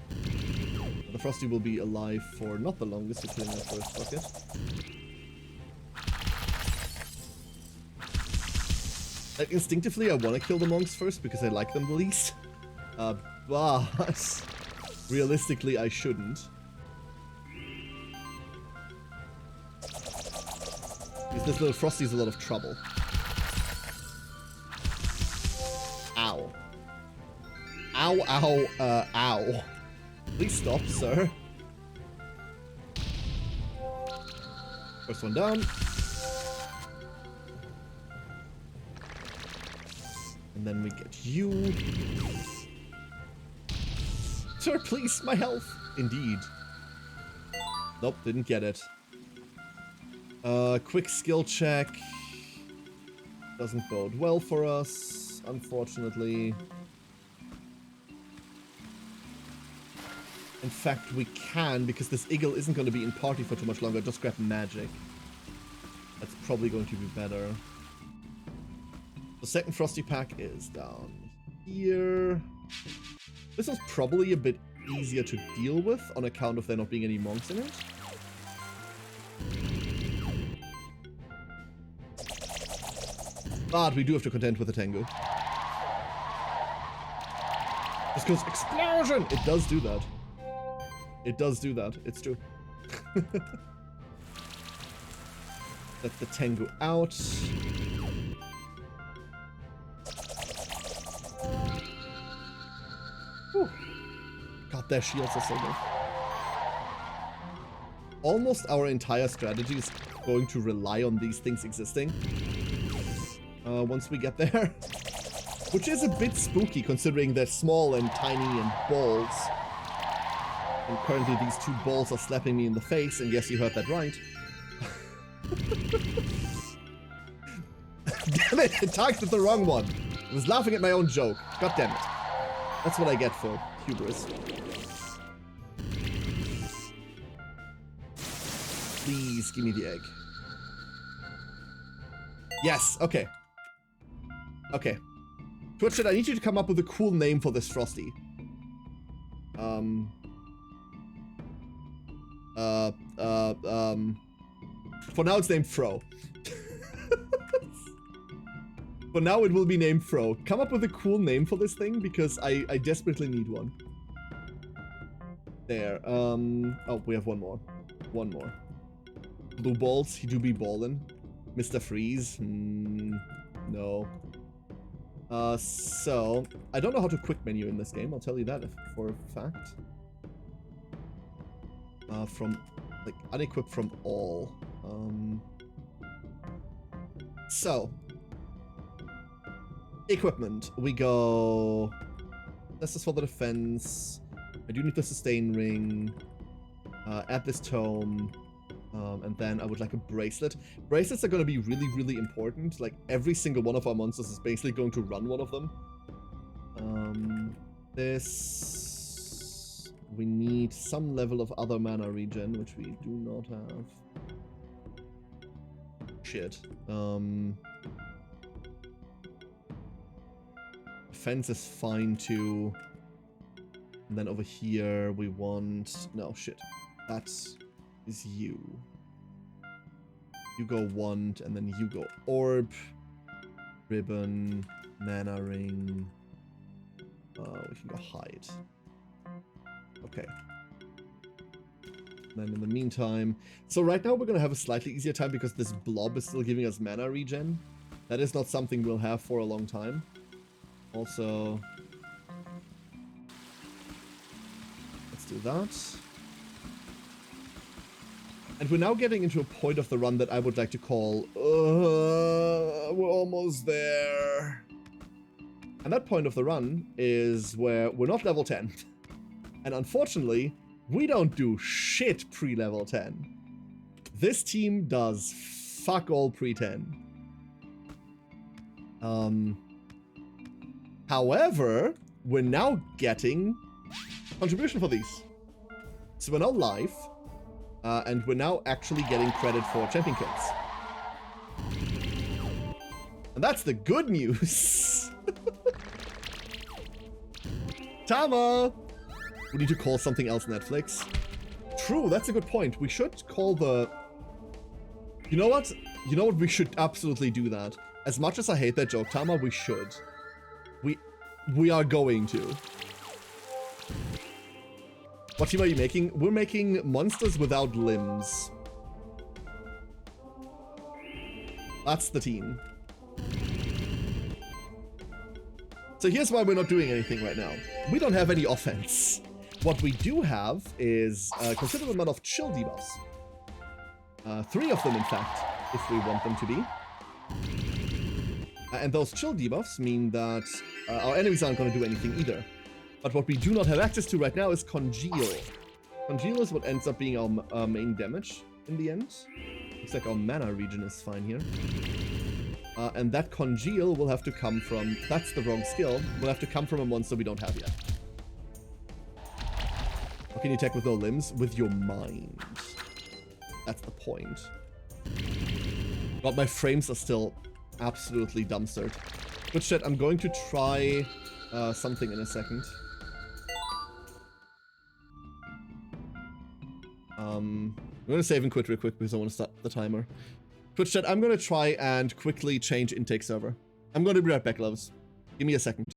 But the Frosty will be alive for not the longest, including the first bucket. Like, instinctively, I want to kill the monks first because I like them the least. But realistically, I shouldn't. Because this little Frosty's a lot of trouble. Ow. Ow, ow, ow. Please stop, sir. First one down. And then we get you. Sir, please, my health. Indeed. Nope, didn't get it. Quick skill check. Doesn't bode well for us, unfortunately. In fact, we can, because this eagle isn't going to be in party for too much longer. Just grab magic. That's probably going to be better. The second Frosty pack is down here. This was probably a bit easier to deal with on account of there not being any monks in it. But we do have to contend with the Tengu. Just goes explosion! It does do that. It does do that. It's true. Let the Tengu out. Whew. God, their shields are so good. Almost our entire strategy is going to rely on these things existing. Once we get there. Which is a bit spooky considering they're small and tiny and balls. And currently these two balls are slapping me in the face, and yes, you heard that right. Damn it, it targeted the wrong one. I was laughing at my own joke. God damn it. That's what I get for hubris. Please give me the egg. Yes, okay. Okay. Twitch, I need you to come up with a cool name for this Frosty. For now it's named Fro. For now it will be named Fro. Come up with a cool name for this thing, because I desperately need one. There. Oh, we have one more. One more. Blue balls, he do be ballin'. Mr. Freeze? No. So, I don't know how to quick menu in this game, I'll tell you that for a fact. From, like, unequip from all. So, equipment. We go... This is for the defense. I do need the sustain ring. Add this tome. And then I would like a bracelet. Bracelets are going to be really, really important. Like, every single one of our monsters is basically going to run one of them. This... We need some level of other mana regen, which we do not have. Shit. Defense is fine, too. And then over here, we want... No, shit. That's... is you. You go wand, and then you go orb, ribbon, mana ring. We can go hide. Okay. And then in the meantime, so right now we're gonna have a slightly easier time because this blob is still giving us mana regen. That is not something we'll have for a long time. Also, let's do that. And we're now getting into a point of the run that I would like to call, we're almost there. And that point of the run is where we're not level 10. And unfortunately, we don't do shit pre-level 10. This team does fuck all pre-10. However, we're now getting contribution for these. So we're now live, and we're now actually getting credit for champion kills. And that's the good news. Tama! We need to call something else Netflix. True, that's a good point. We should call the... You know what? You know what? We should absolutely do that. As much as I hate that joke, Tama, we should. We are going to. What team are you making? We're making monsters without limbs. That's the team. So here's why we're not doing anything right now. We don't have any offense. What we do have is a considerable amount of chill debuffs. 3 of them, in fact, if we want them to be. And those chill debuffs mean that our enemies aren't going to do anything either. But what we do not have access to right now is Congeal. Congeal is what ends up being our main damage in the end. Looks like our mana regen is fine here. And that Congeal will have to come from... That's the wrong skill. Will have to come from a monster we don't have yet. How can you attack with no limbs? With your mind. That's the point. God, my frames are still absolutely dumpstered. Good shit, I'm going to try something in a second. I'm going to save and quit real quick because I want to start the timer. Twitch chat, I'm going to try and quickly change intake server. I'm going to be right back, loves. Give me a second.